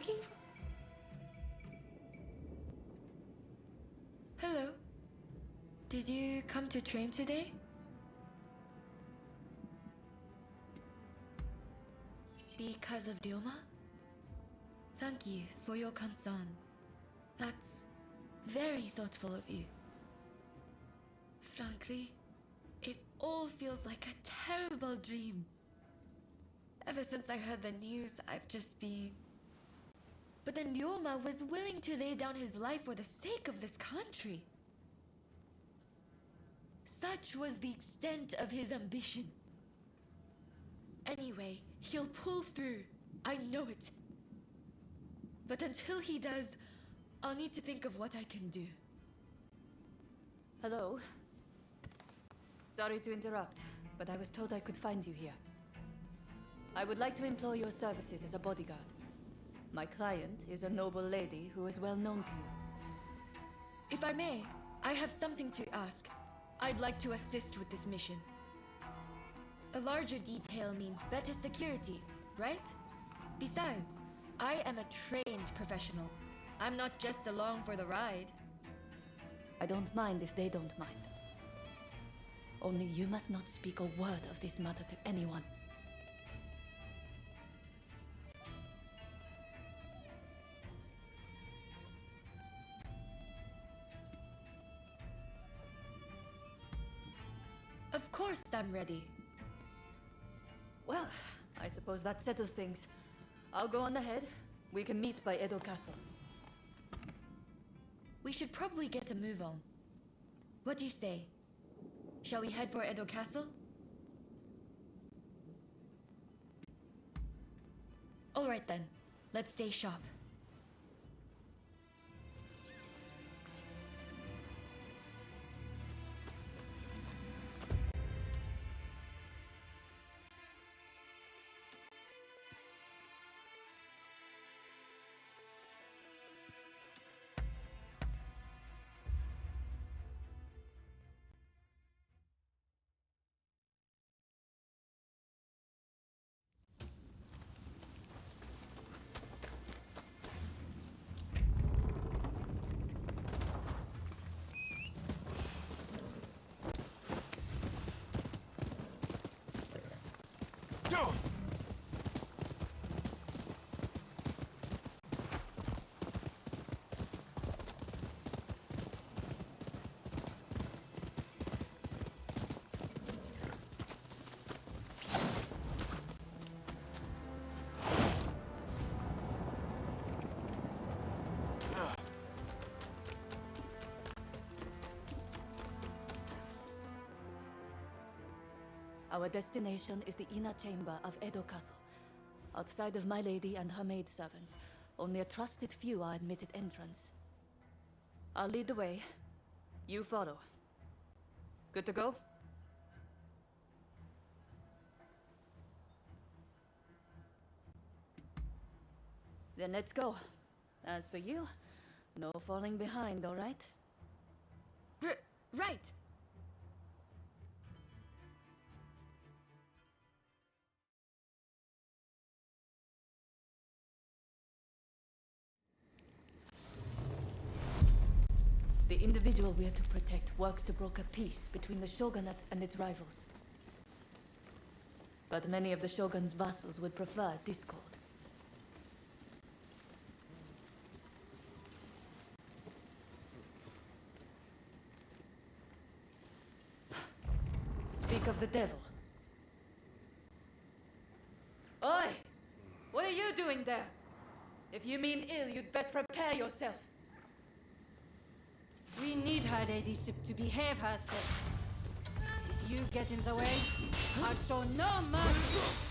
looking? Hello. Did you come to train today? Because of Ryoma? Thank you for your concern. That's very thoughtful of you. Frankly, it all feels like a terrible dream. Ever since I heard the news, I've just been... But then Ryoma was willing to lay down his life for the sake of this country. Such was the extent of his ambition. Anyway, he'll pull through. I know it. But until he does, I'll need to think of what I can do. Hello. Sorry to interrupt, but I was told I could find you here. I would like to employ your services as a bodyguard. My client is a noble lady who is well known to you. If I may, I have something to ask. I'd like to assist with this mission. A larger detail means better security, right? Besides, I am a trained professional. I'm not just along for the ride. I don't mind if they don't mind. Only you must not speak a word of this matter to anyone. Of course I'm ready. Well, I suppose that settles things. I'll go on ahead. We can meet by Edo Castle. We should probably get a move on. What do you say? Shall we head for Edo Castle? Alright then, let's stay sharp. Our destination is the inner chamber of Edo Castle. Outside of my lady and her maidservants, only a trusted few are admitted entrance. I'll lead the way. You follow. Good to go? Then let's go. As for you, no falling behind, all right? Right! The individual we are to protect works to broker peace between the shogunate and its rivals. But many of the shogun's vassals would prefer discord. Speak of the devil. Oi! What are you doing there? If you mean ill, you'd best prepare yourself. We need her ladyship to behave herself. If you get in the way, I'll show no mercy.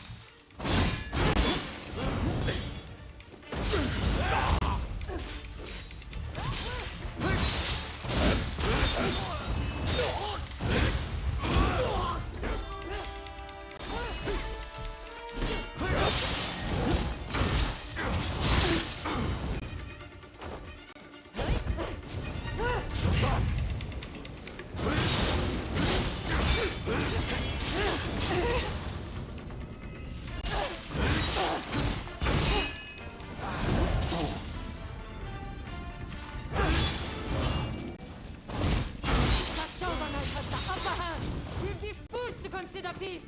Please!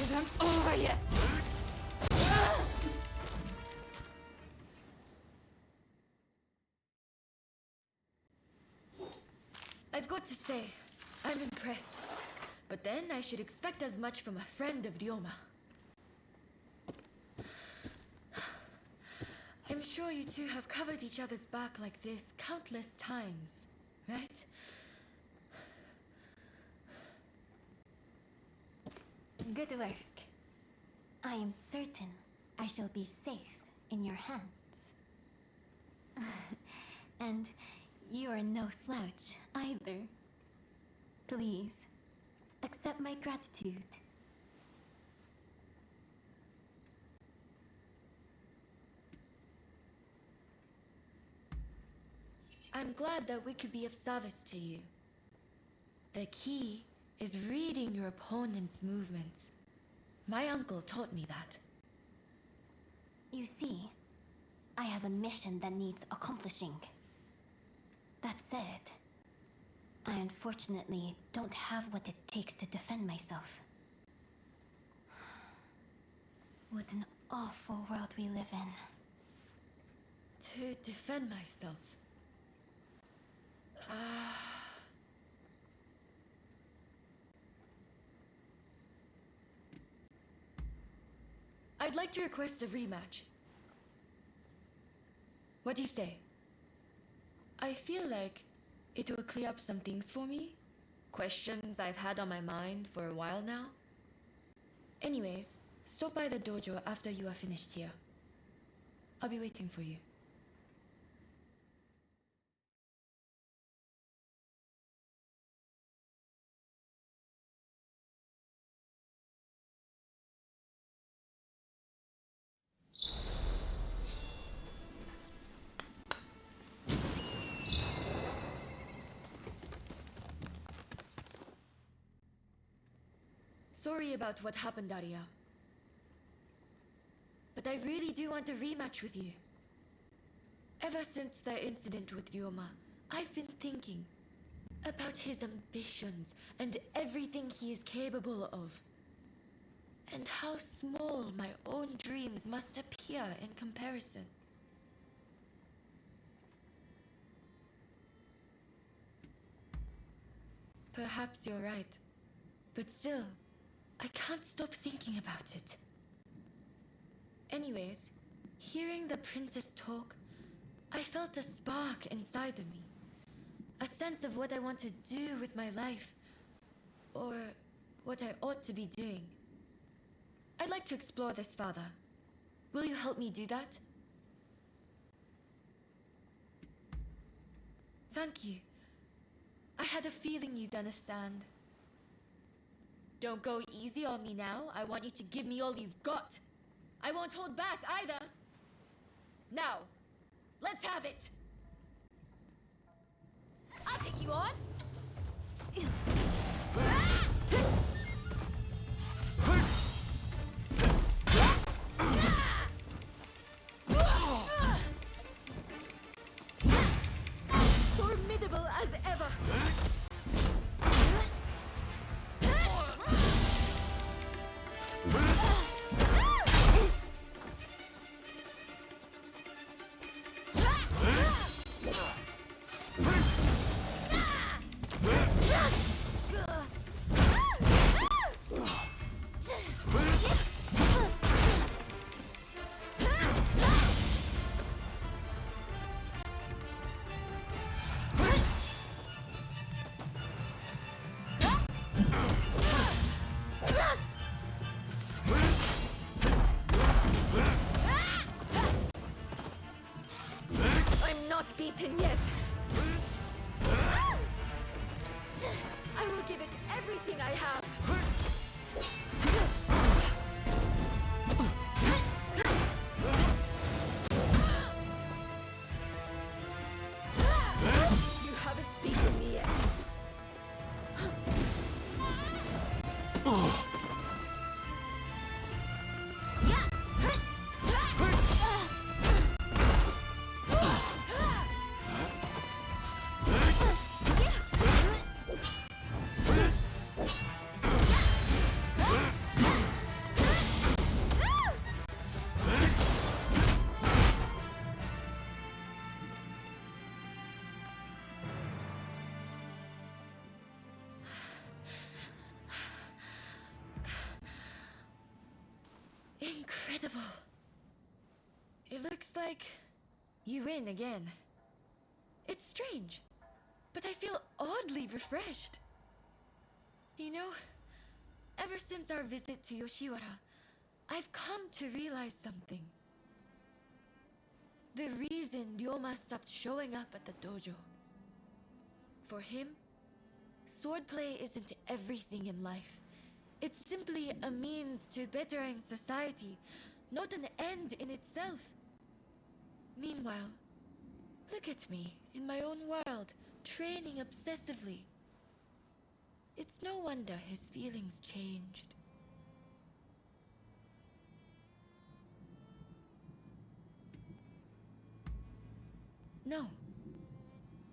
Isn't over yet! I've got to say, I'm impressed. But then I should expect as much from a friend of Ryoma. I'm sure you two have covered each other's back like this countless times, right? Good work. I am certain I shall be safe in your hands. And you are no slouch either. Please, accept my gratitude. I'm glad that we could be of service to you. The key is reading your opponent's movements. My uncle taught me that. You see, I have a mission that needs accomplishing. That said, I unfortunately don't have what it takes to defend myself. What an awful world we live in. To defend myself. I'd like to request a rematch. What do you say? I feel like it will clear up some things for me. Questions I've had on my mind for a while now. Anyways, stop by the dojo after you are finished here. I'll be waiting for you. Sorry about what happened, Daria. But I really do want a rematch with you. Ever since the incident with Ryoma, I've been thinking about his ambitions and everything he is capable of. And how small my own dreams must appear in comparison. Perhaps you're right. But still, I can't stop thinking about it. Anyways, hearing the princess talk, I felt a spark inside of me. A sense of what I want to do with my life. Or what I ought to be doing. I'd like to explore this further. Will you help me do that? Thank you. I had a feeling you'd understand. Don't go easy on me now. I want you to give me all you've got. I won't hold back either. Now, let's have it. I'll take you on. Formidable as ever. I'm not beaten yet. give it everything I have. You haven't beaten me yet. Incredible. It looks like you win again. It's strange, but I feel oddly refreshed. You know, ever since our visit to Yoshiwara, I've come to realize something. The reason Ryoma stopped showing up at the dojo. For him, swordplay isn't everything in life. It's simply a means to bettering society, not an end in itself. Meanwhile, look at me, in my own world, training obsessively. It's no wonder his feelings changed. No.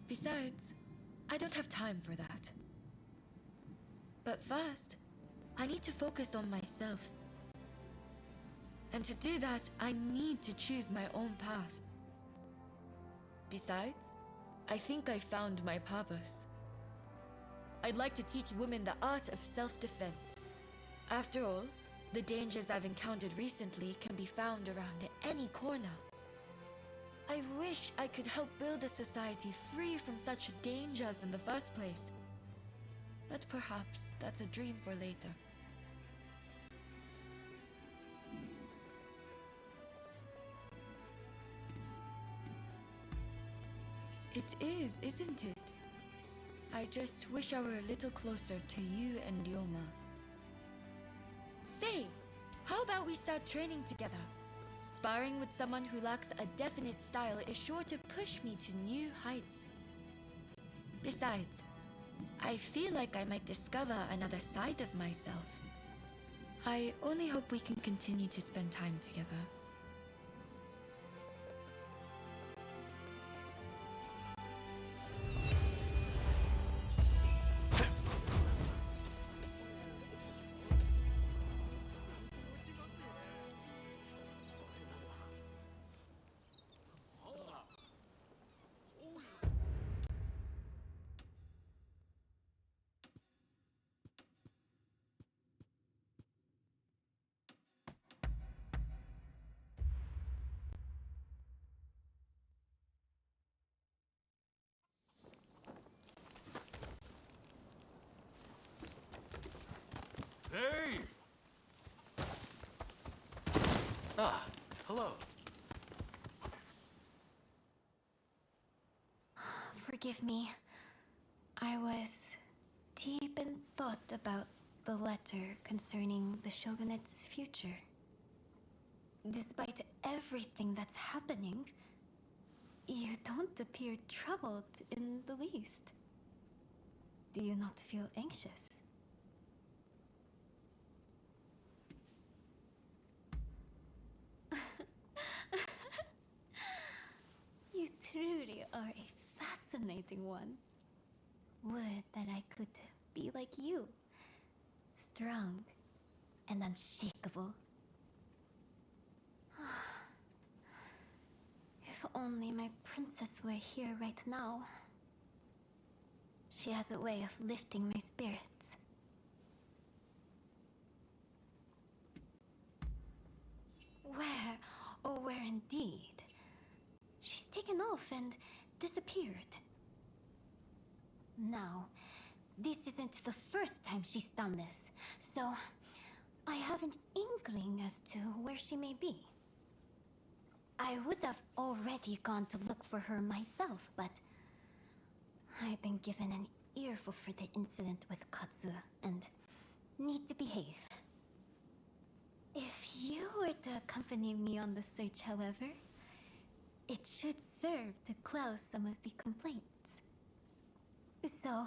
Besides, I don't have time for that. But first, I need to focus on myself. And to do that, I need to choose my own path. Besides, I think I found my purpose. I'd like to teach women the art of self-defense. After all, the dangers I've encountered recently can be found around any corner. I wish I could help build a society free from such dangers in the first place. But perhaps that's a dream for later. It is, isn't it? I just wish I were a little closer to you and Ryoma. Say, how about we start training together? Sparring with someone who lacks a definite style is sure to push me to new heights. Besides, I feel like I might discover another side of myself. I only hope we can continue to spend time together. Hey! Ah, hello. Forgive me. I was deep in thought about the letter concerning the shogunate's future. Despite everything that's happening, you don't appear troubled in the least. Do you not feel anxious? You truly are a fascinating one. Would that I could be like you. Strong and unshakable. If only my princess were here right now. She has a way of lifting my spirits. Where, oh where indeed? She's taken off and disappeared. Now, this isn't the first time she's done this, so I have an inkling as to where she may be. I would have already gone to look for her myself, but I've been given an earful for the incident with Katsu and need to behave. If you were to accompany me on the search, however, it should serve to quell some of the complaints. So,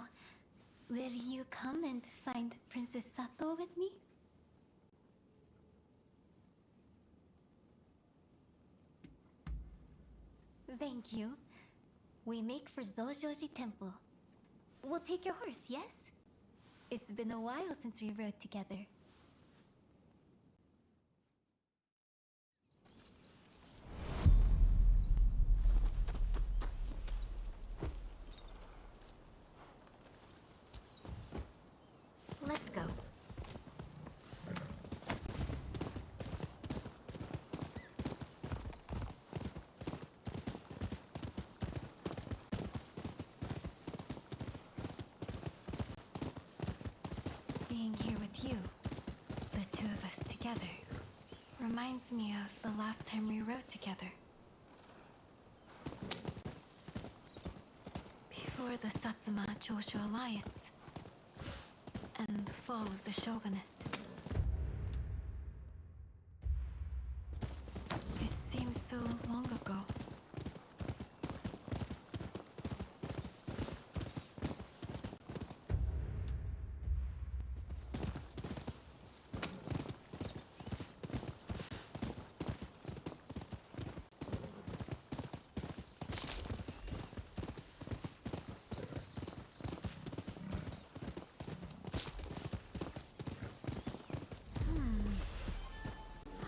will you come and find Princess Sato with me? Thank you. We make for Zojoji Temple. We'll take your horse, yes? It's been a while since we rode together. Let's go. Being here with you, the two of us together, reminds me of the last time we rode together. Before the Satsuma Choshu Alliance and the fall of the shogunate. It seems so long ago.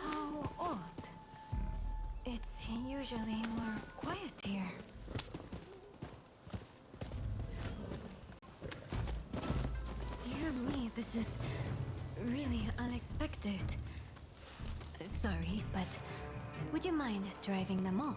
How odd. It's usually more quiet here. Dear me, this is really unexpected. Sorry, but would you mind driving them off?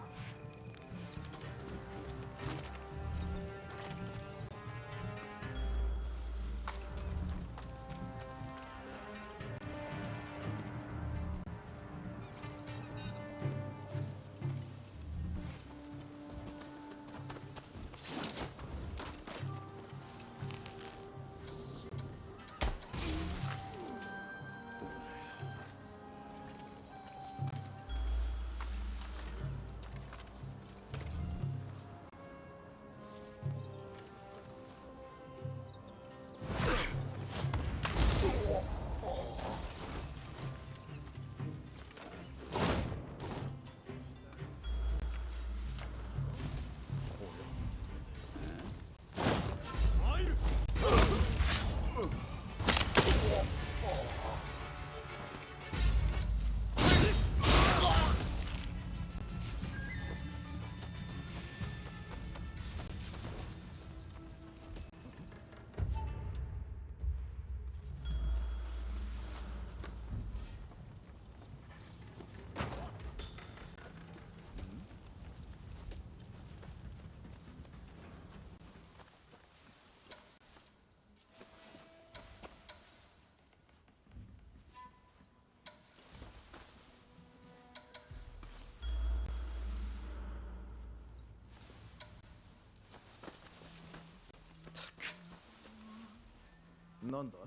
なんだ？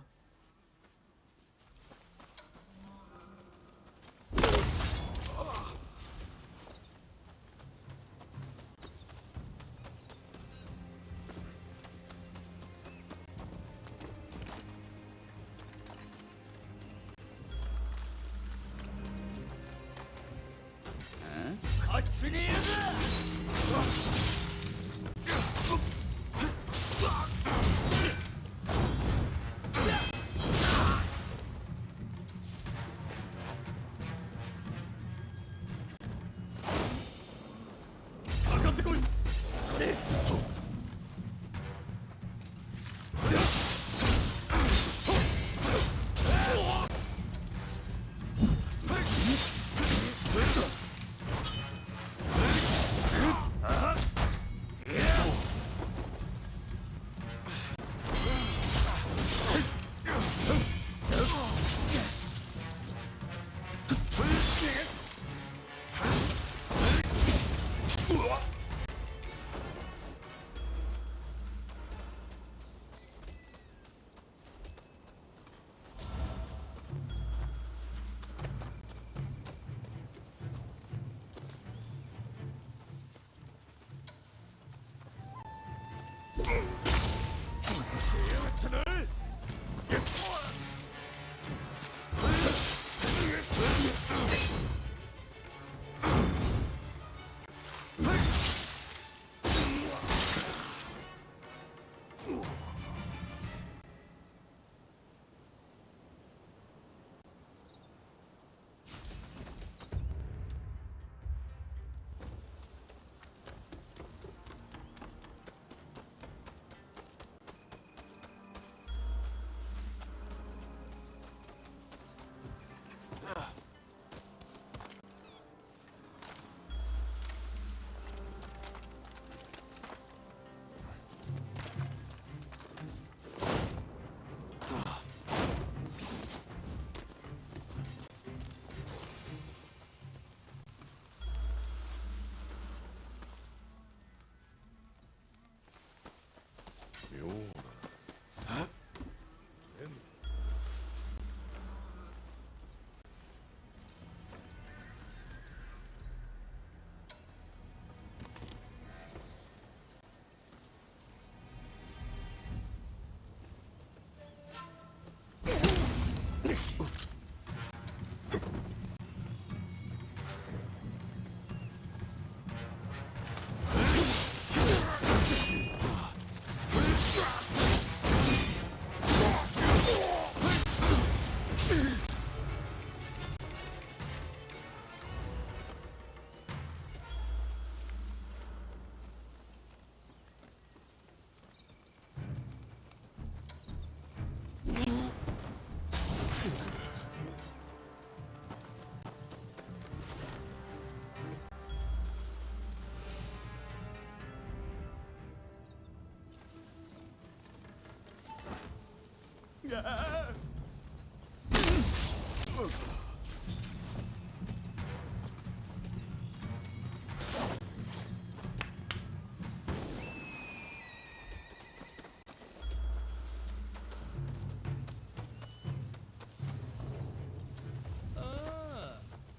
こっちにいるぞ。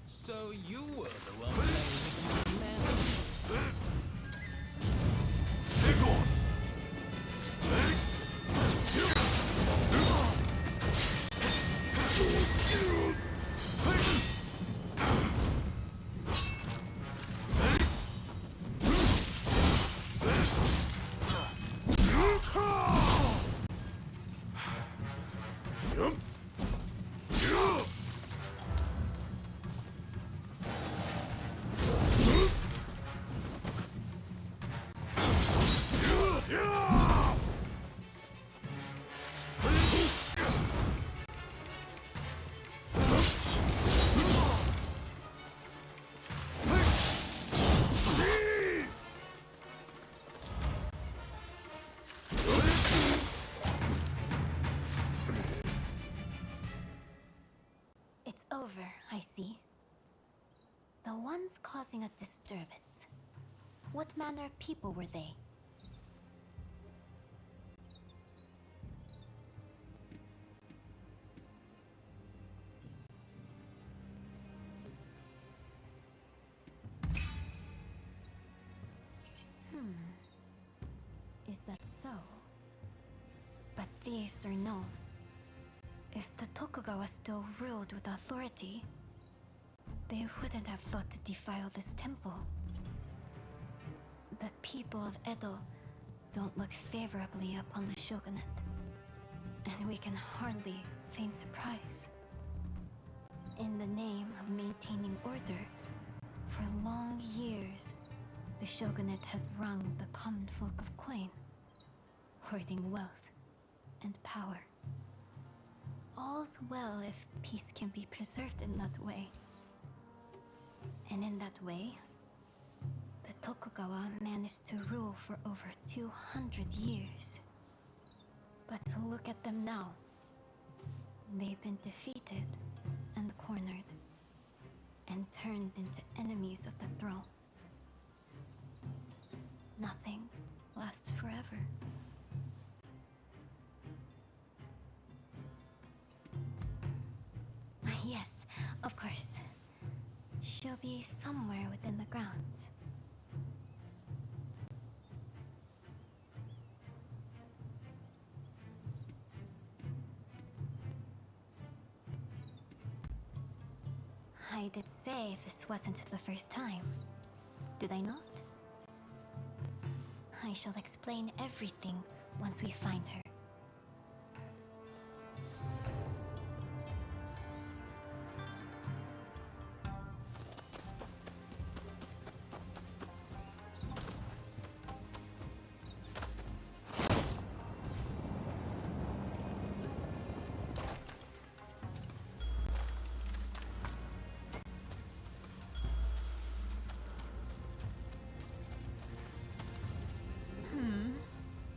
So you were the one playing with my man. Nichols! It's over, I see. The ones causing a disturbance. What manner of people were they? Is that so? But thieves are known. If the Tokugawa still ruled with authority, they wouldn't have thought to defile this temple. The people of Edo don't look favorably upon the shogunate, and we can hardly feign surprise. In the name of maintaining order, for long years, the shogunate has wrung the common folk of coin, hoarding wealth and power. All's well if peace can be preserved in that way. And in that way, the Tokugawa managed to rule for over 200 years. But look at them now. They've been defeated and cornered, and turned into enemies of the throne. Nothing lasts forever. Yes, of course. She'll be somewhere within the grounds. I did say this wasn't the first time. Did I not? I shall explain everything once we find her.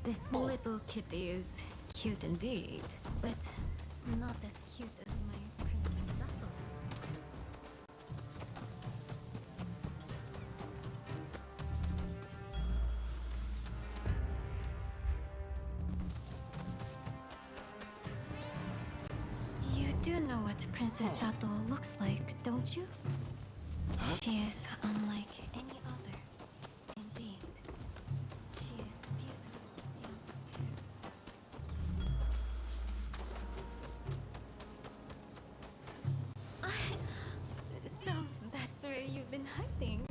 This little kitty is cute indeed, but not as cute as my Princess Sato. You do know what Princess Sato looks like, don't you? She is unlike any other. Indeed. She is beautiful beyond compare. So that's where you've been hiding.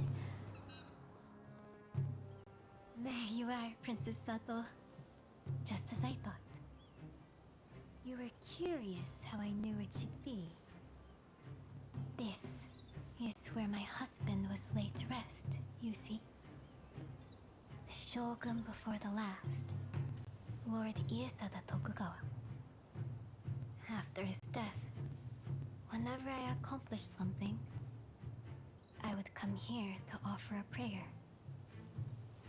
There you are, Princess Sato. Just as I thought. You were curious how I knew where she'd be. This is where my husband was laid to rest, you see. The shogun before the last, Lord Iesada Tokugawa. After his death, whenever I accomplished something, I would come here to offer a prayer.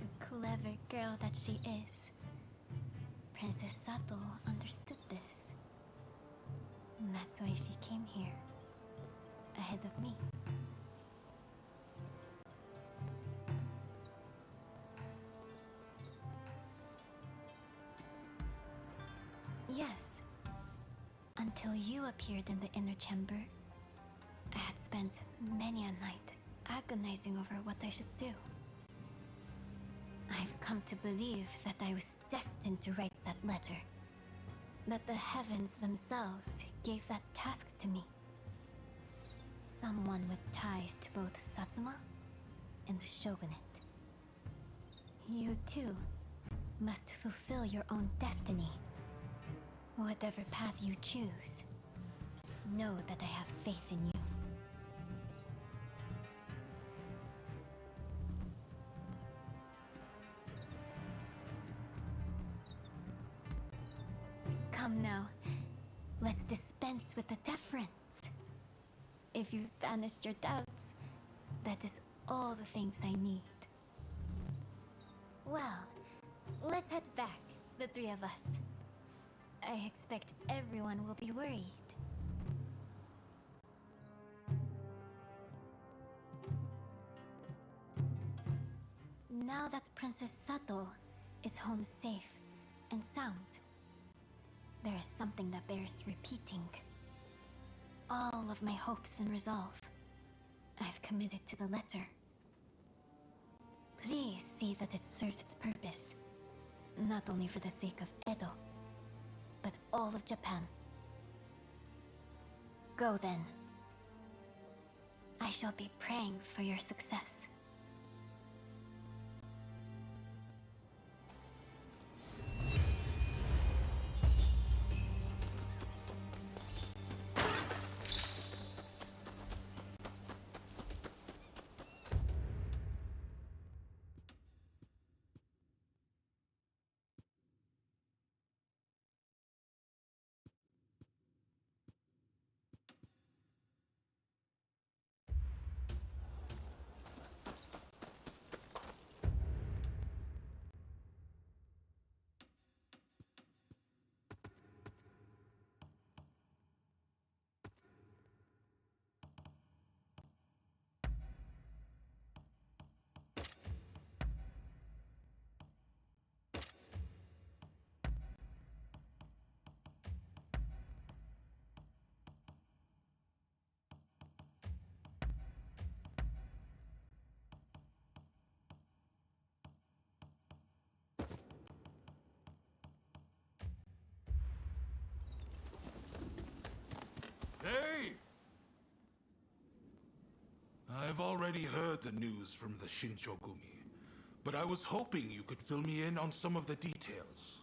The clever girl that she is, Princess Sato understood this. And that's why she came here. Ahead of me. Yes. Until you appeared in the inner chamber, I had spent many a night agonizing over what I should do. I've come to believe that I was destined to write that letter. That the heavens themselves gave that task to me. Someone with ties to both Satsuma and the shogunate. You too must fulfill your own destiny. Whatever path you choose, know that I have faith in you. Come now, let's dispense with the deference. If you've banished your doubts, that is all the things I need. Well, let's head back, the three of us. I expect everyone will be worried. Now that Princess Sato is home safe and sound, there is something that bears repeating. All of my hopes and resolve, I've committed to the letter. Please see that it serves its purpose, not only for the sake of Edo, but all of Japan. Go then. I shall be praying for your success. Hey! I've already heard the news from the Shinchogumi, but I was hoping you could fill me in on some of the details.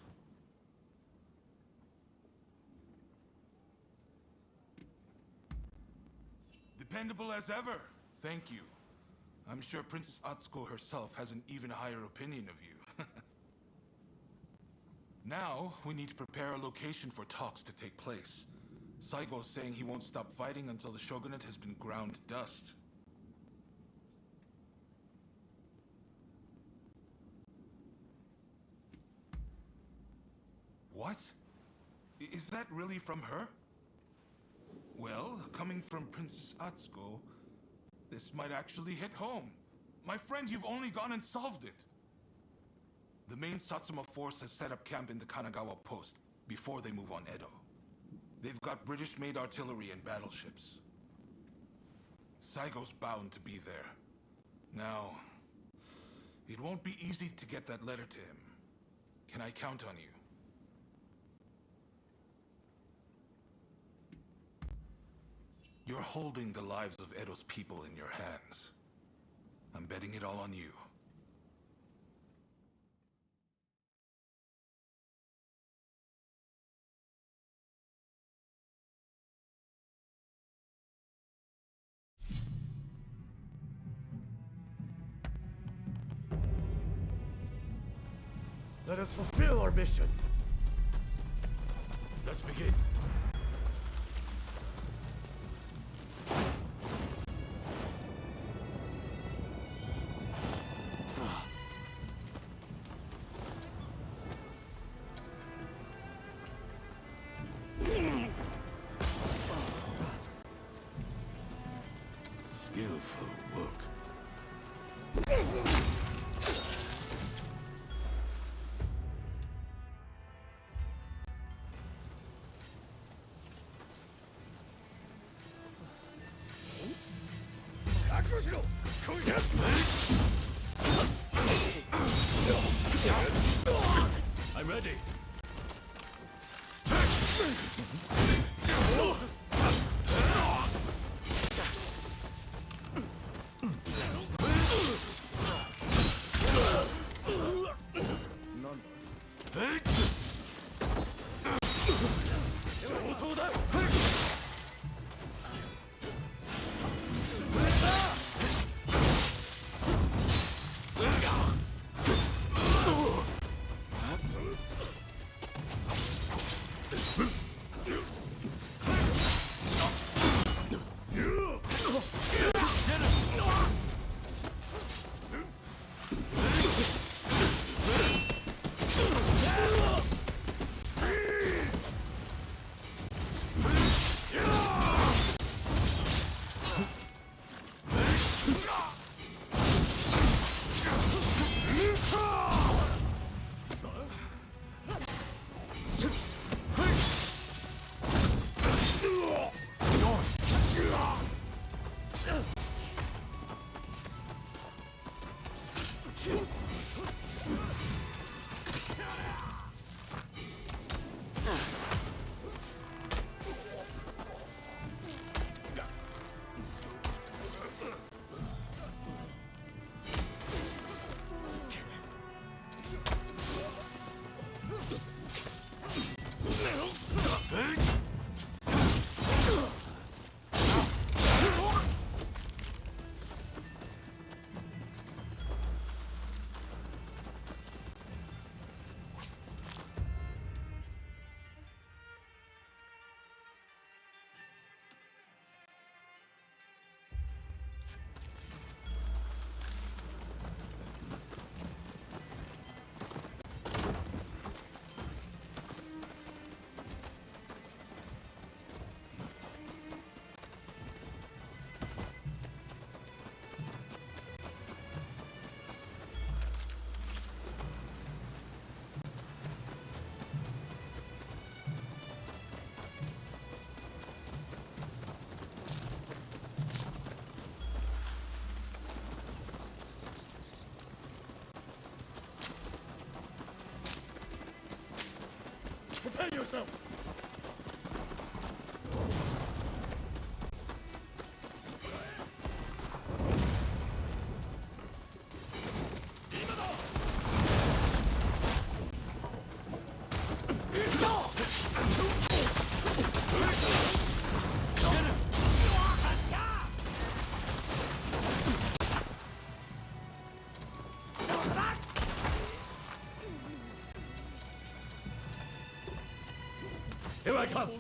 Dependable as ever. Thank you. I'm sure Princess Atsuko herself has an even higher opinion of you. Now, we need to prepare a location for talks to take place. Saigo's saying he won't stop fighting until the shogunate has been ground to dust. What? Is that really from her? Well, coming from Princess Atsuko, this might actually hit home. My friend, you've only gone and solved it. The main Satsuma force has set up camp in the Kanagawa post before they move on Edo. They've got British-made artillery and battleships. Saigo's bound to be there. Now, it won't be easy to get that letter to him. Can I count on you? You're holding the lives of Edo's people in your hands. I'm betting it all on you. Let us fulfill our mission. Let's begin. I'm ready. Prepare yourself! Here I come!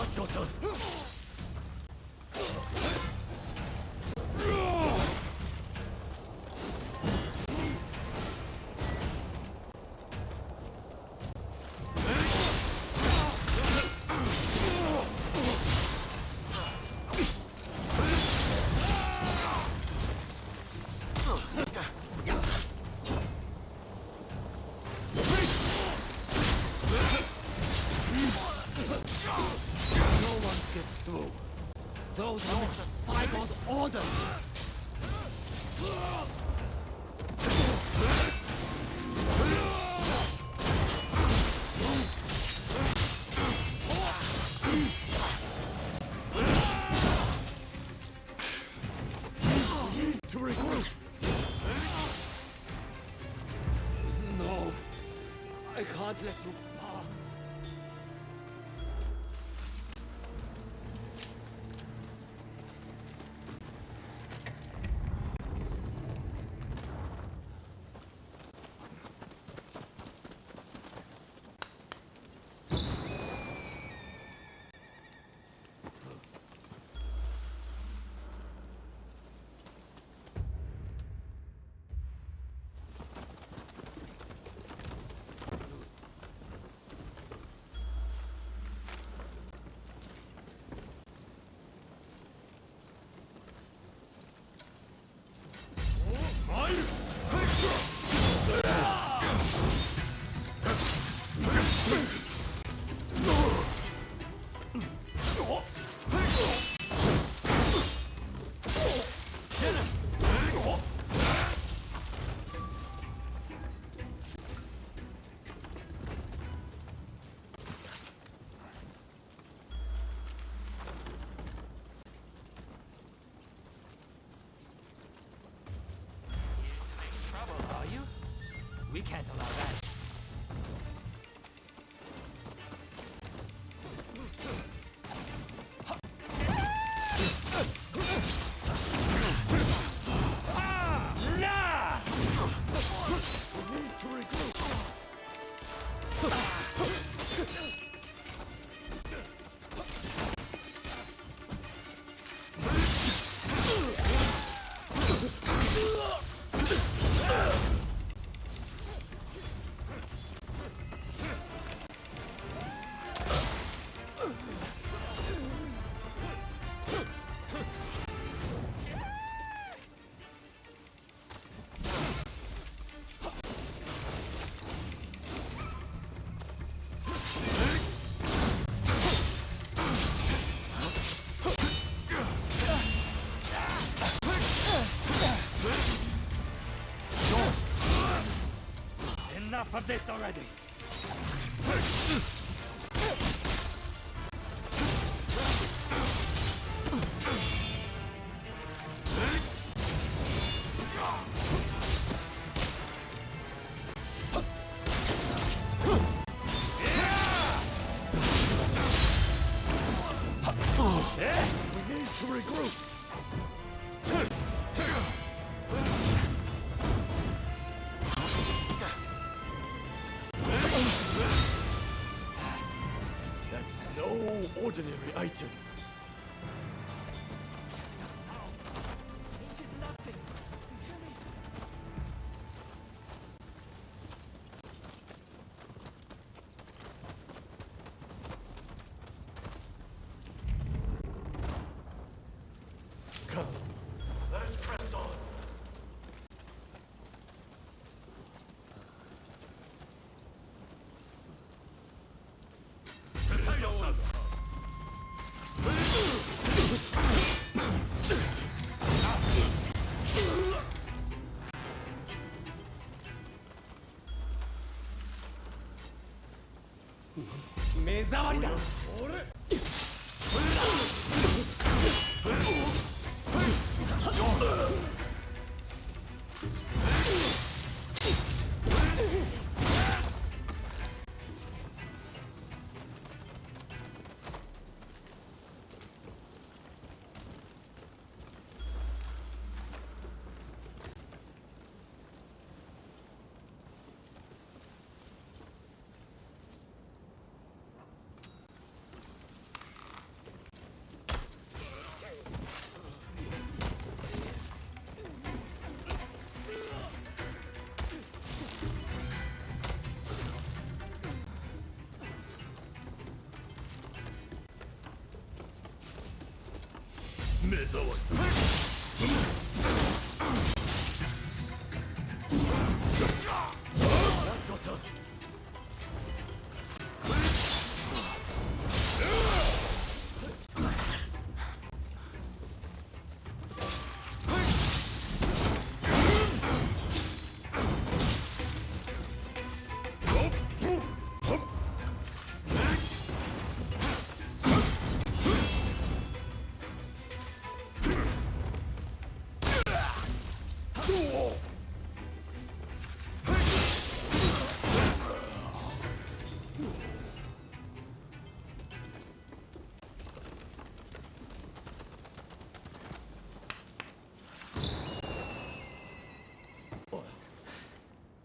Watch yourself! No one gets through. Those are the Cyber's orders! We need to regroup! No! I can't let you pass! We can't allow that. Enough of this already! We need to regroup! That's no ordinary item. Come, let us press on.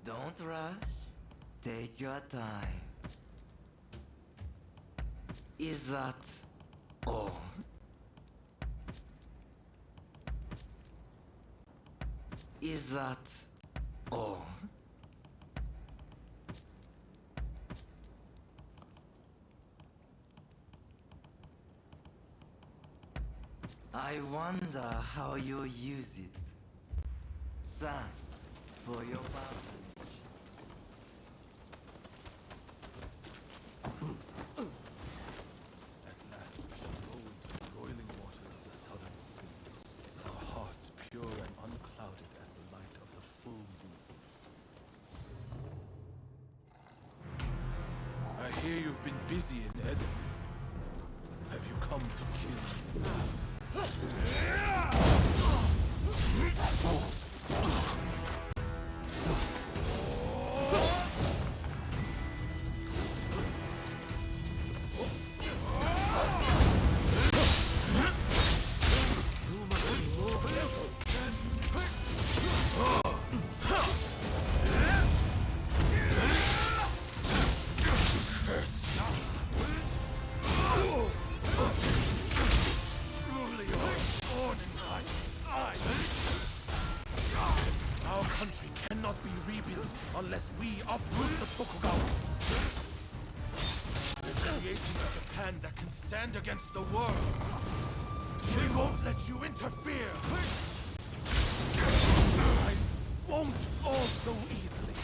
Don't rush. Take your time. Is that all? Is that all? I wonder how you use it. Thanks for your patronage. At last we shall go into the roiling waters of the southern sea, our hearts pure and unclouded as the light of the full moon. I hear you've been busy in Edo. Have you come to kill me? country cannot be rebuilt unless we uproot the Tokugawa. We're creating a Japan that can stand against the world. We won't let you interfere. I won't fall so easily.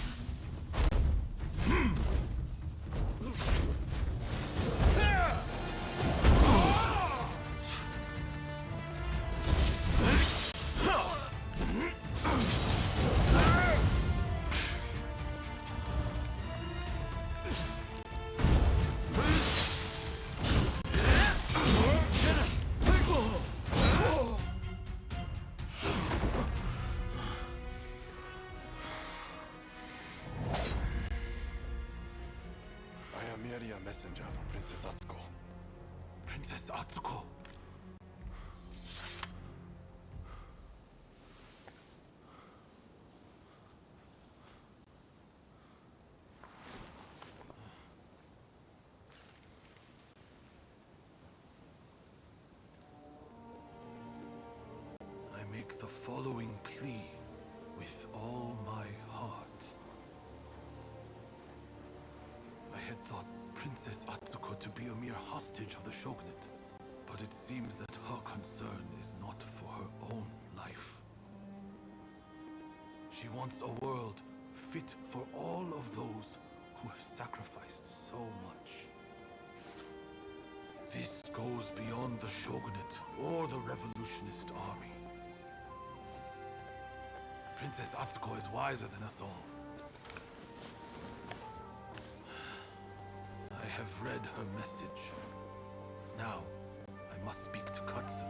I am merely a messenger for Princess Atsuko. Princess Atsuko. I make the following plea with all my heart. I had thought Princess Atsuko to be a mere hostage of the shogunate, but it seems that her concern is not for her own life. She wants a world fit for all of those who have sacrificed so much. This goes beyond the shogunate or the revolutionist army. Princess Atsuko is wiser than us all. I have read her message. Now, I must speak to Katsu.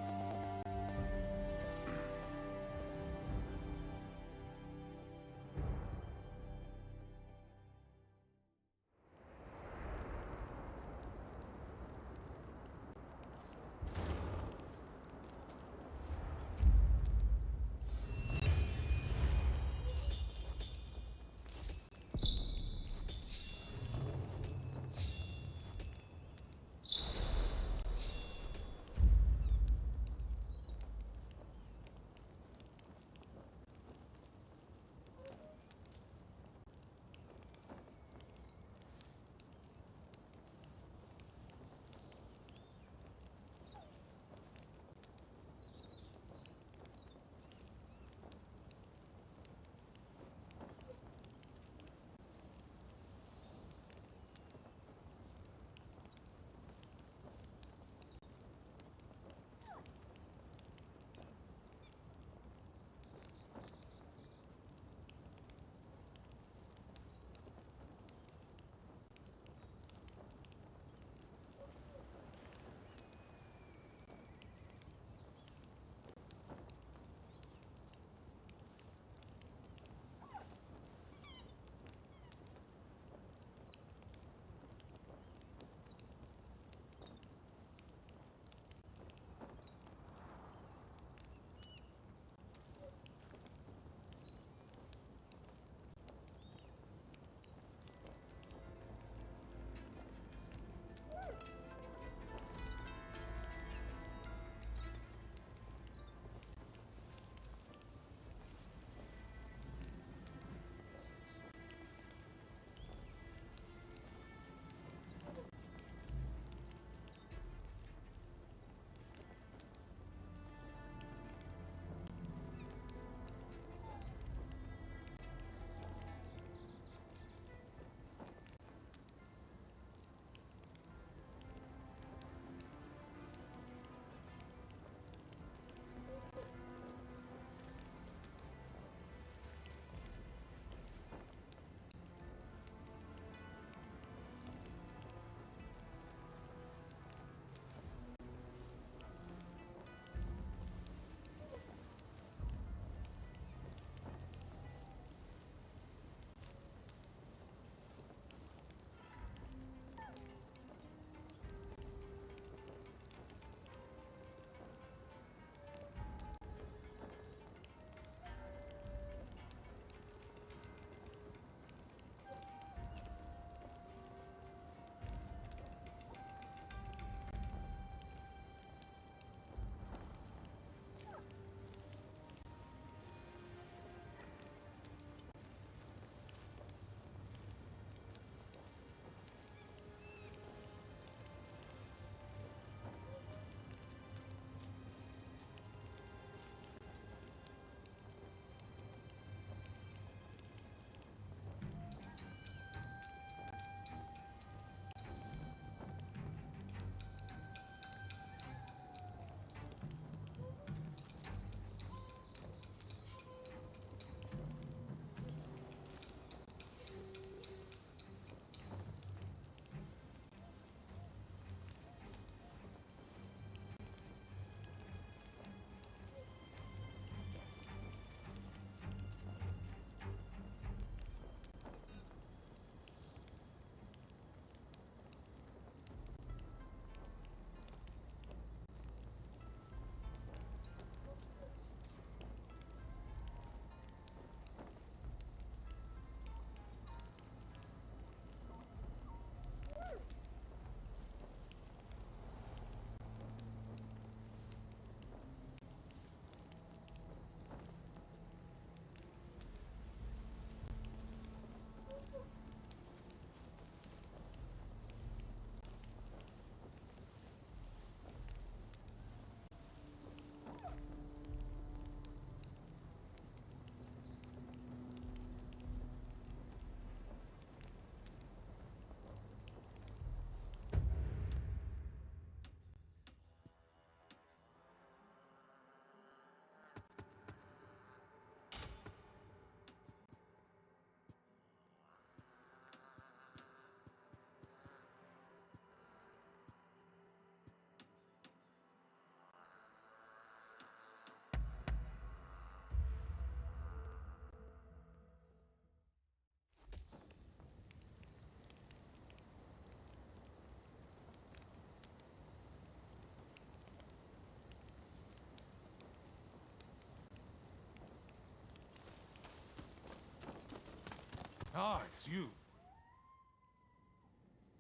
Ah, it's you.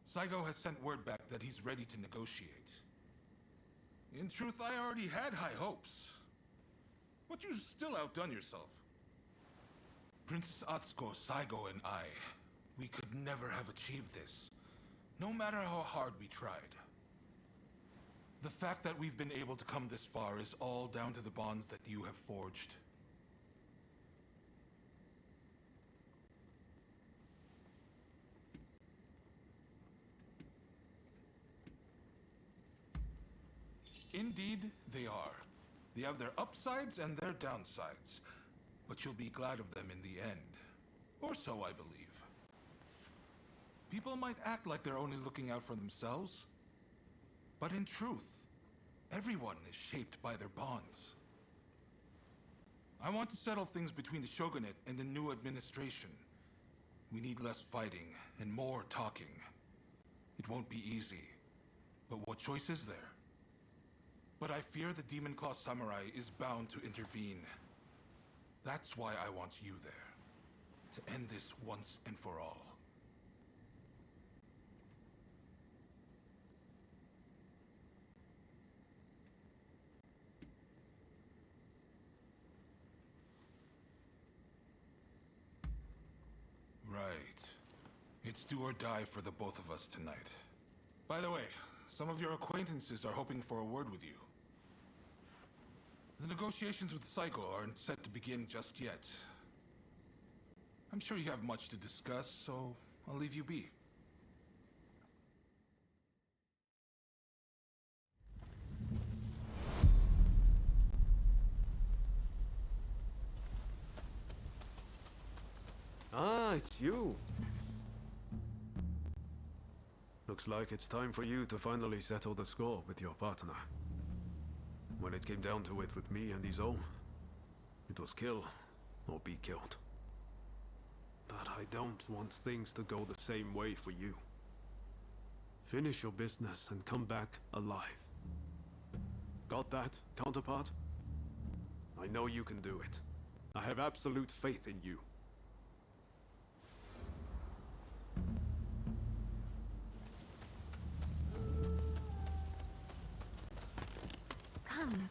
Saigo has sent word back that he's ready to negotiate. In truth, I already had high hopes. But you still outdone yourself. Princess Atsuko, Saigo, and I, we could never have achieved this, no matter how hard we tried. The fact that we've been able to come this far is all down to the bonds that you have forged. Indeed, they are. They have their upsides and their downsides. But you'll be glad of them in the end. Or so I believe. People might act like they're only looking out for themselves. But in truth, everyone is shaped by their bonds. I want to settle things between the shogunate and the new administration. We need less fighting and more talking. It won't be easy. But what choice is there? But I fear the Demon Claw Samurai is bound to intervene. That's why I want you there. To end this once and for all. Right. It's do or die for the both of us tonight. By the way, some of your acquaintances are hoping for a word with you. The negotiations with Saigo aren't set to begin just yet. I'm sure you have much to discuss, so I'll leave you be. Ah, it's you. Looks like it's time for you to finally settle the score with your partner. When it came down to it with me and Izo, it was kill or be killed. But I don't want things to go the same way for you. Finish your business and come back alive. Got that, counterpart? I know you can do it. I have absolute faith in you.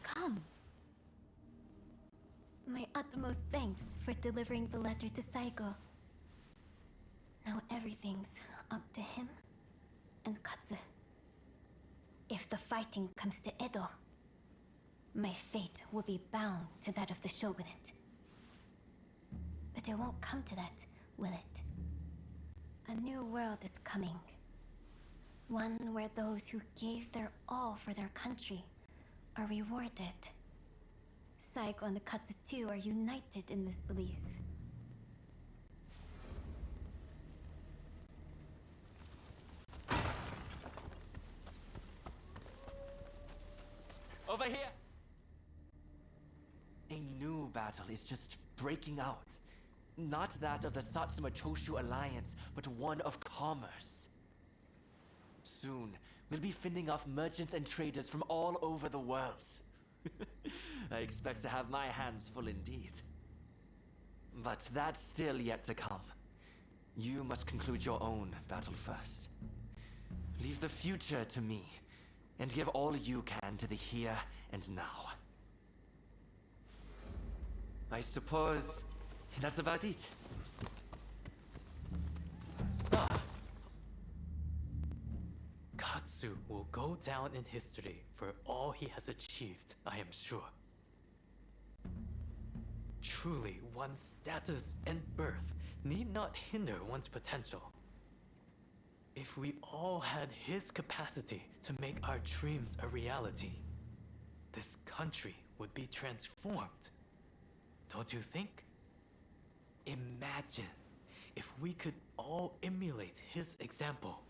Come. My utmost thanks for delivering the letter to Saigo. Now everything's up to him and Katsu. If the fighting comes to Edo, my fate will be bound to that of the shogunate. But it won't come to that, will it? A new world is coming. One where those who gave their all for their country are rewarded. Saigo and the Katsu too are united in this belief. Over here! A new battle is just breaking out. Not that of the Satsuma Choshu Alliance, but one of commerce. Soon, we'll be fending off merchants and traders from all over the world. I expect to have my hands full indeed. But that's still yet to come. You must conclude your own battle first. Leave the future to me, and give all you can to the here and now. I suppose that's about it. Katsu will go down in history for all he has achieved, I am sure. Truly, one's status and birth need not hinder one's potential. If we all had his capacity to make our dreams a reality, this country would be transformed. Don't you think? Imagine if we could all emulate his example.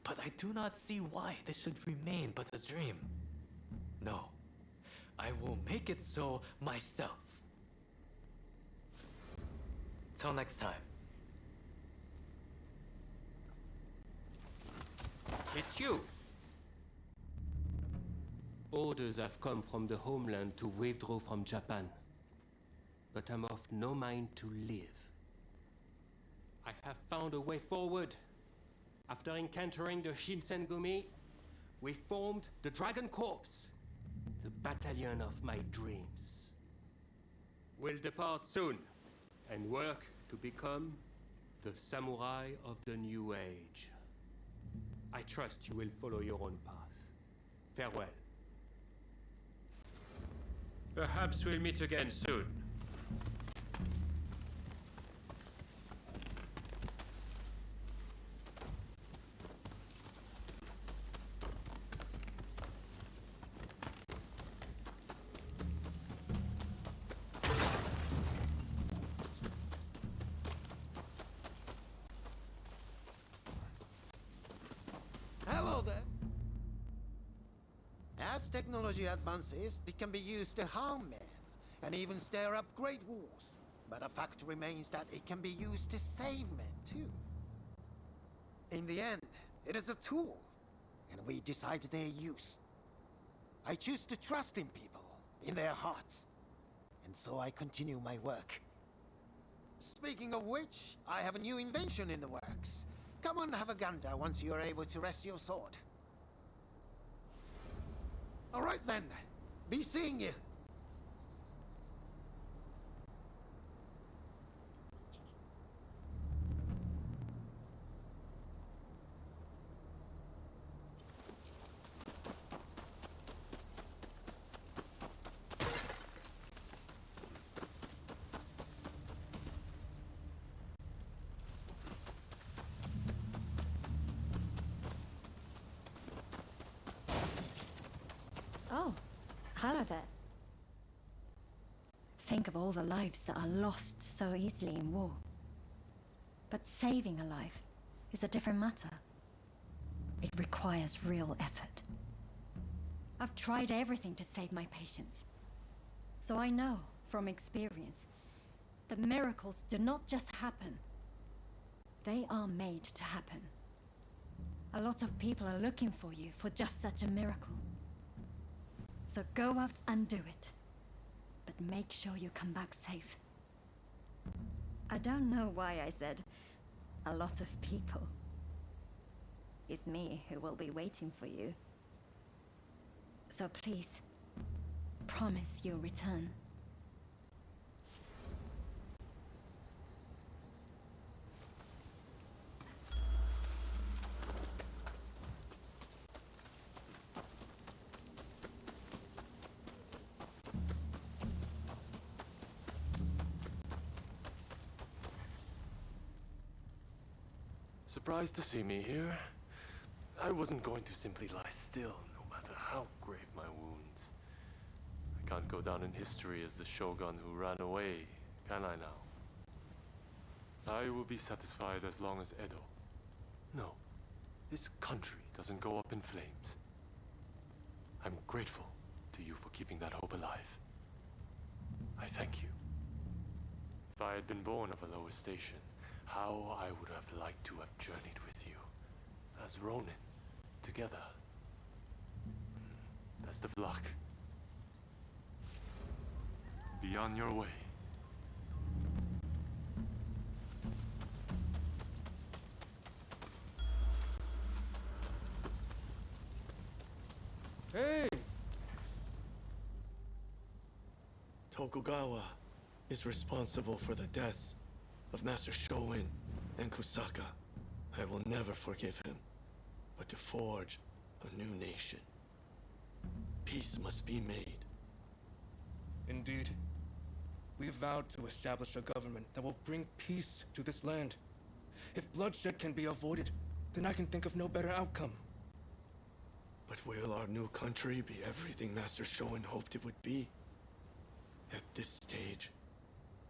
But I do not see why this should remain but a dream. No, I will make it so myself. Till next time. It's you! Orders have come from the homeland to withdraw from Japan. But I'm of no mind to live. I have found a way forward. After encountering the Shinsengumi, we formed the Dragon Corps, the battalion of my dreams. We'll depart soon and work to become the samurai of the new age. I trust you will follow your own path. Farewell. Perhaps we'll meet again soon. Hello there. As technology advances, it can be used to harm men, and even stir up great wars. But the fact remains that it can be used to save men, too. In the end, it is a tool, and we decide their use. I choose to trust in people, in their hearts, and so I continue my work. Speaking of which, I have a new invention in the works. Come on, have a gander once you are able to rest your sword. All right then. Be seeing you. Oh, hello there. Think of all the lives that are lost so easily in war. But saving a life is a different matter. It requires real effort. I've tried everything to save my patients. So I know, from experience, that miracles do not just happen. They are made to happen. A lot of people are looking for you for just such a miracle. So go out and do it. But make sure you come back safe. I don't know why I said a lot of people. It's me who will be waiting for you. So please, promise you'll return. Surprised to see me here? I wasn't going to simply lie still, no matter how grave my wounds. I can't go down in history as the shogun who ran away, can I now? I will be satisfied as long as Edo. No, this country doesn't go up in flames. I'm grateful to you for keeping that hope alive. I thank you. If I had been born of a lower station, how I would have liked to have journeyed with you, as Ronin, together. Best of luck. Be on your way. Hey! Tokugawa is responsible for the deaths of Master Shoin and Kusaka. I will never forgive him, but to forge a new nation. Peace must be made. Indeed. We vowed to establish a government that will bring peace to this land. If bloodshed can be avoided, then I can think of no better outcome. But will our new country be everything Master Shoin hoped it would be? At this stage,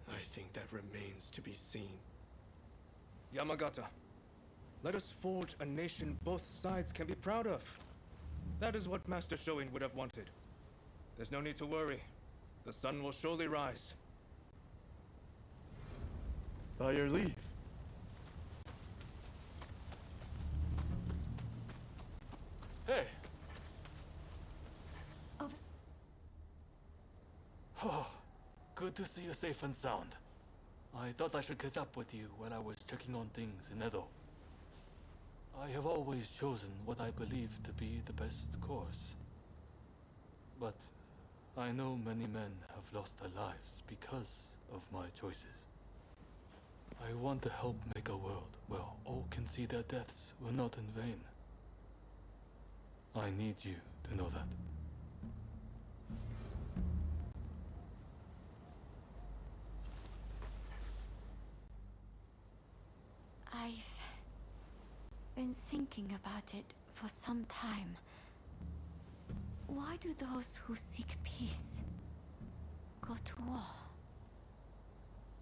I think that remains to be seen. Yamagata, let us forge a nation both sides can be proud of. That is what Master Shoin would have wanted. There's no need to worry. The sun will surely rise. By your leave. Hey! Oh. Good to see you safe and sound. I thought I should catch up with you while I was checking on things in Edo. I have always chosen what I believe to be the best course. But I know many men have lost their lives because of my choices. I want to help make a world where all can see their deaths were not in vain. I need you to know that. I've been thinking about it for some time. Why do those who seek peace go to war?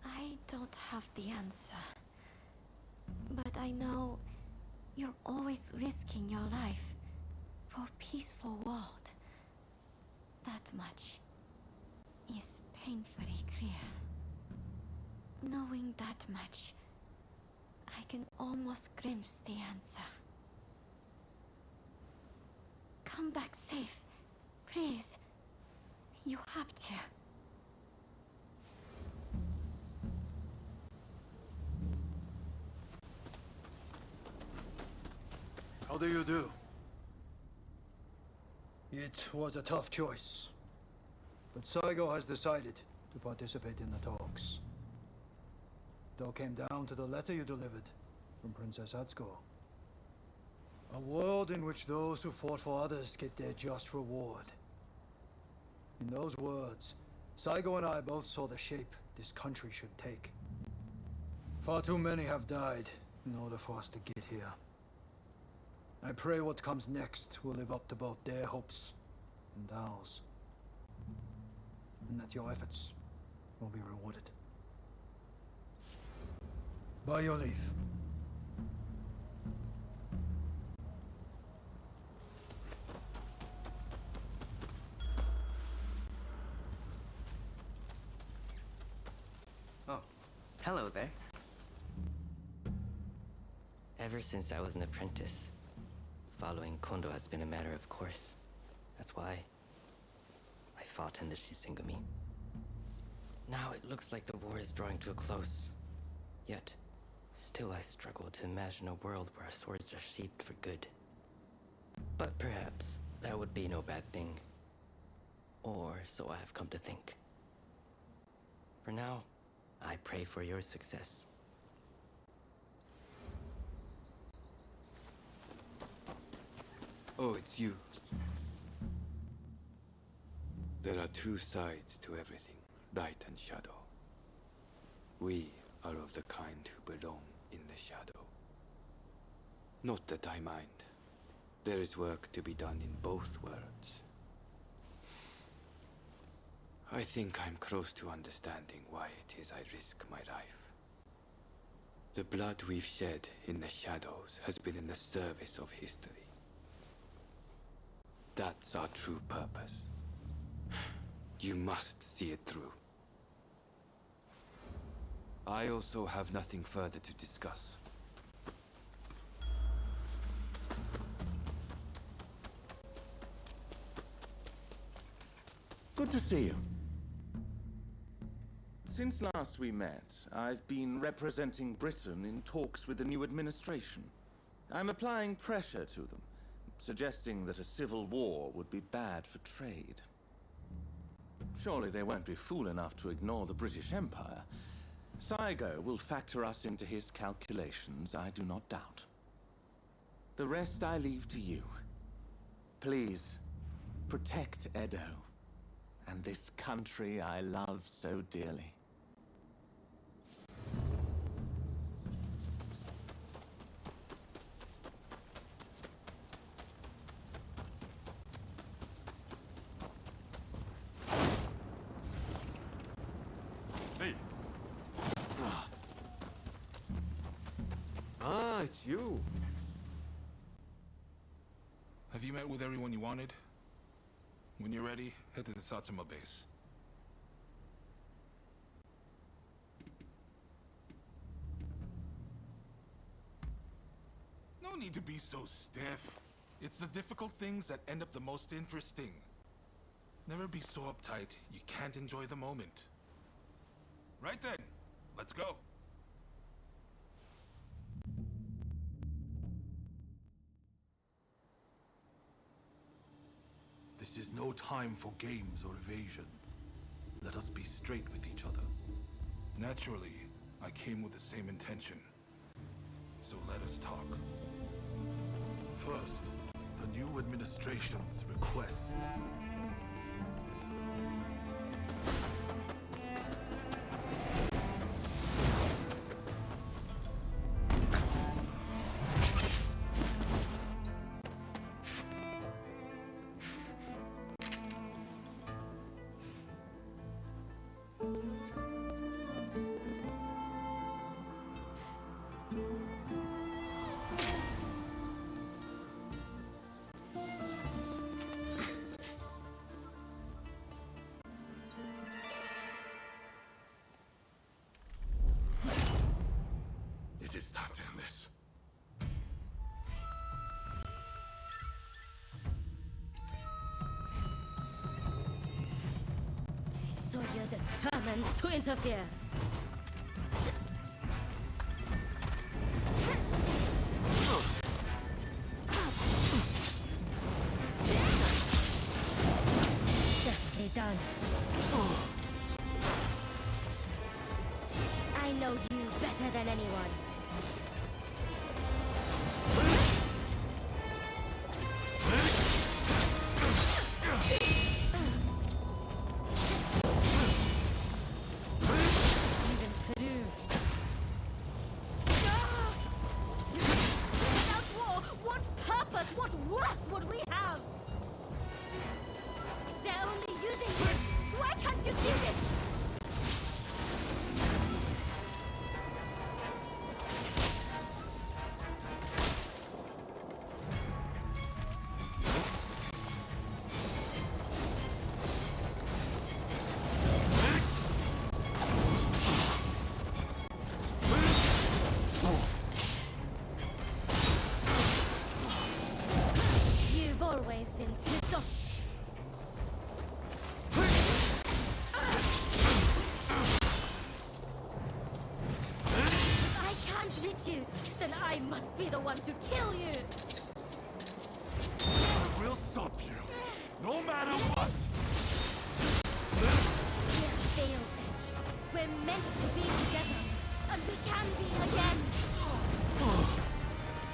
I don't have the answer. But I know you're always risking your life for a peaceful world. That much is painfully clear. Knowing that much, I can almost glimpse the answer. Come back safe, please. You have to. How do you do? It was a tough choice, but Saigo has decided to participate in the talks. It all came down to the letter you delivered from Princess Atsuko. A world in which those who fought for others get their just reward. In those words, Saigo and I both saw the shape this country should take. Far too many have died in order for us to get here. I pray what comes next will live up to both their hopes and ours. And that your efforts will be rewarded. By your leave. Oh, hello there. Ever since I was an apprentice, following Kondo has been a matter of course. That's why I fought in the Shinsengumi. Now it looks like the war is drawing to a close. Yet, still I struggle to imagine a world where our swords are sheathed for good. But perhaps that would be no bad thing. Or so I have come to think. For now, I pray for your success. Oh, it's you. There are two sides to everything, light and shadow. We are of the kind who belong in the shadow. Not that I mind. There is work to be done in both worlds. I think I'm close to understanding why it is I risk my life. The blood we've shed in the shadows has been in the service of history. That's our true purpose. You must see it through. I also have nothing further to discuss. Good to see you. Since last we met, I've been representing Britain in talks with the new administration. I'm applying pressure to them, suggesting that a civil war would be bad for trade. Surely they won't be fool enough to ignore the British Empire. Saigo will factor us into his calculations, I do not doubt. The rest I leave to you. Please, protect Edo, and this country I love so dearly. Hey! Ah, it's you. Have you met with everyone you wanted? When you're ready, head to the Satsuma base. No need to be so stiff. It's the difficult things that end up the most interesting. Never be so uptight you can't enjoy the moment. Right then, Let's go. This is no time for games or evasions. Let us be straight with each other. Naturally, I came with the same intention. So let us talk. First, the new administration's requests. It is time to end this. So you're determined to interfere. Deftly done. I know you better than anyone. To kill you! I will stop you, no matter what! We're failed, Edge. We're meant to be together, and we can be again!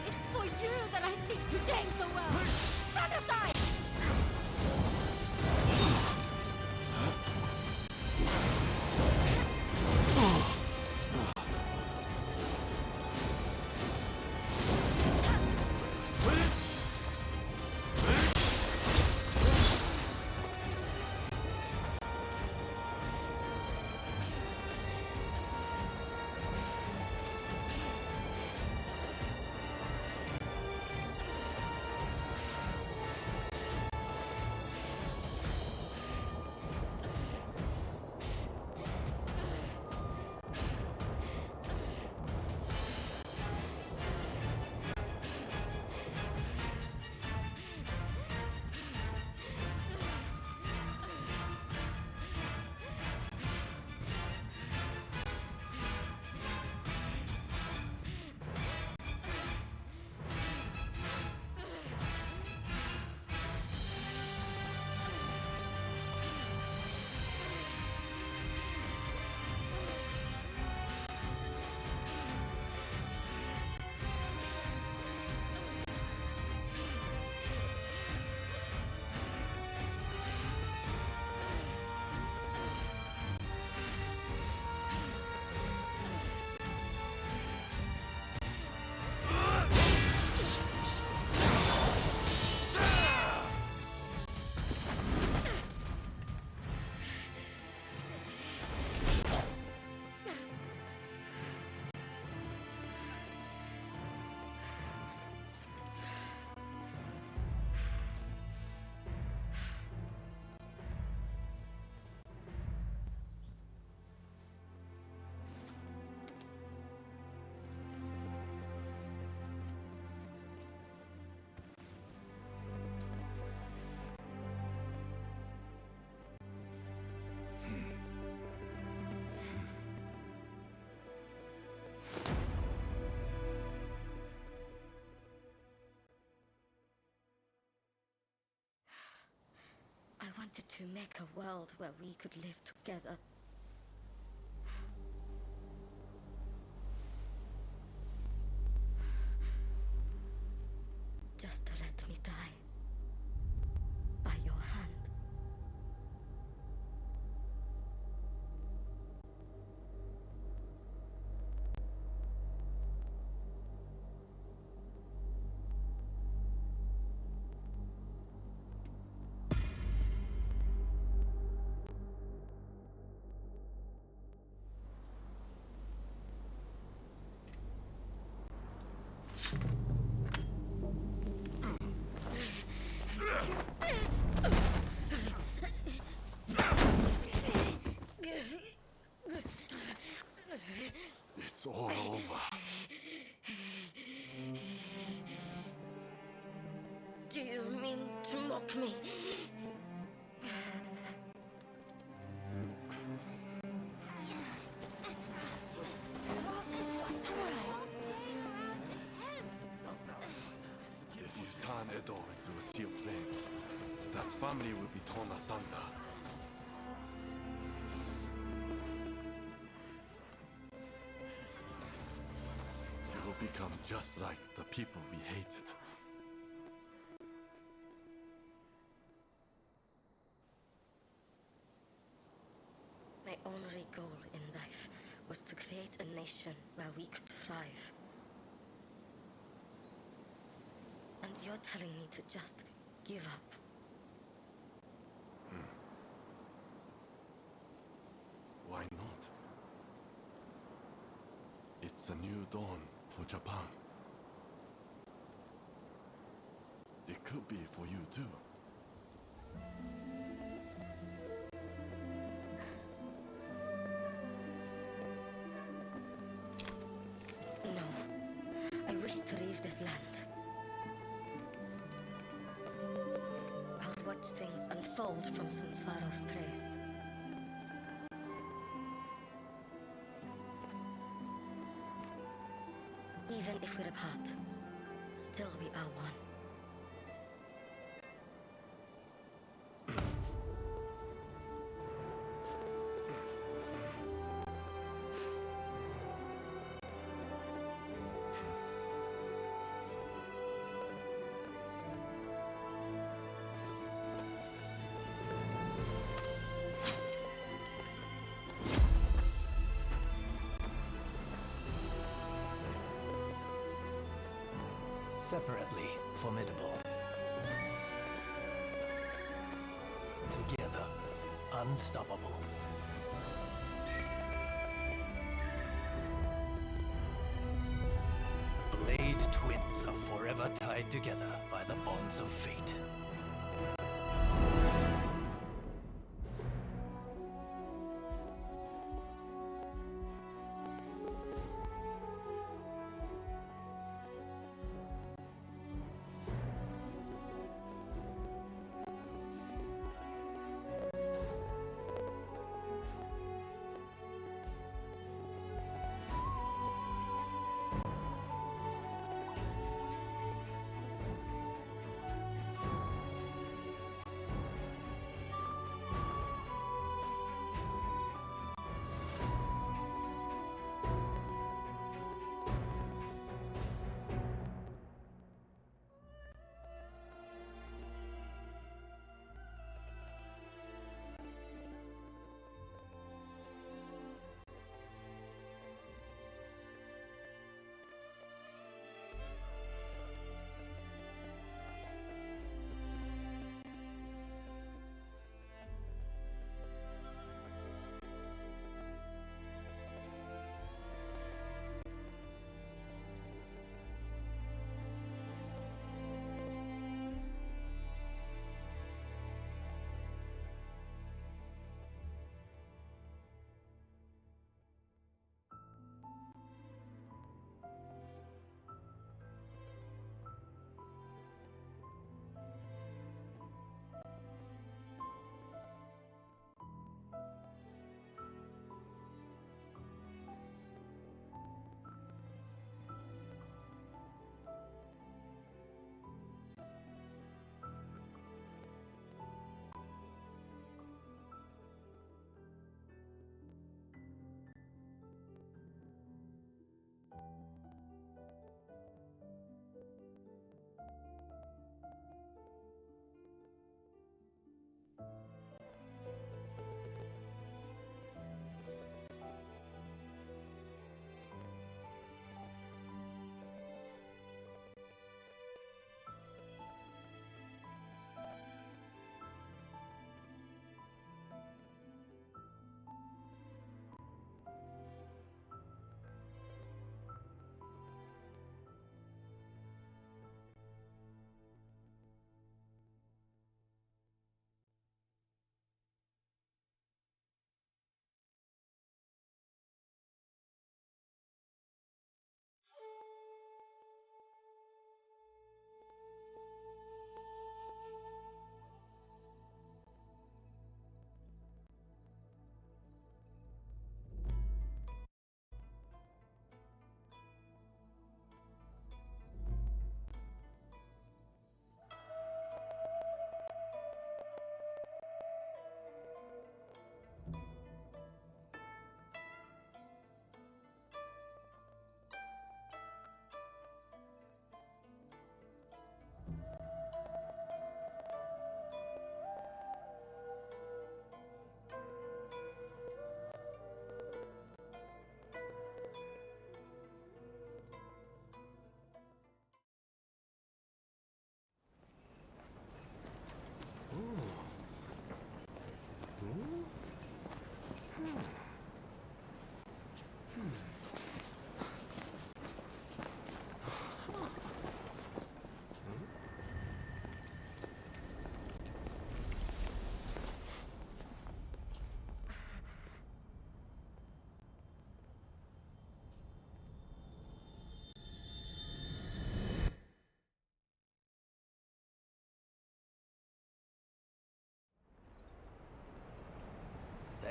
It's for you that I seek to change the world! Stand aside! wanted to make a world where we could live together. Just to let me die. By your hand. It's all over. Do you mean to mock me? If you turn Edo into a sea of flames, that family will be torn asunder. You will become just like the people we hated. My only goal in life was to create a nation where we could thrive. And you're telling me to just give up. Why not? It's a new dawn for Japan. It could be for you too. No. I wish to leave this land. I'll watch things unfold from some far-off place. Even if we're apart, still we are one. Separately formidable. Together, unstoppable. Blade twins are forever tied together by the bonds of fate.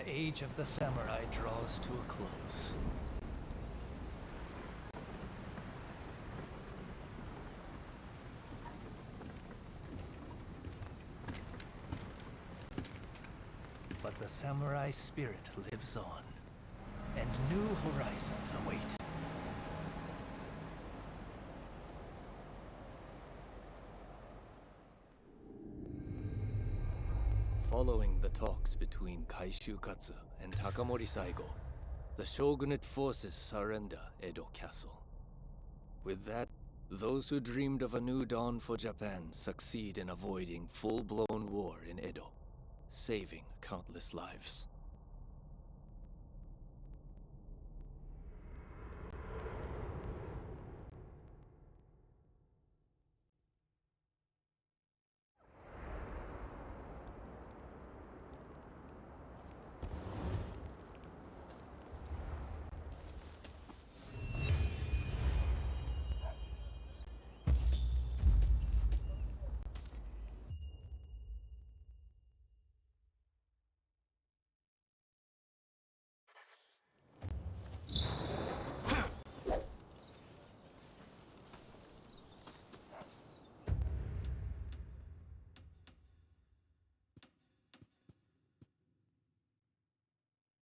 age of the samurai draws to a close. But the samurai spirit lives on, and new horizons await. Following the talks between Kaishu Katsu and Takamori Saigo, the shogunate forces surrender Edo Castle. With that, those who dreamed of a new dawn for Japan succeed in avoiding full-blown war in Edo, saving countless lives.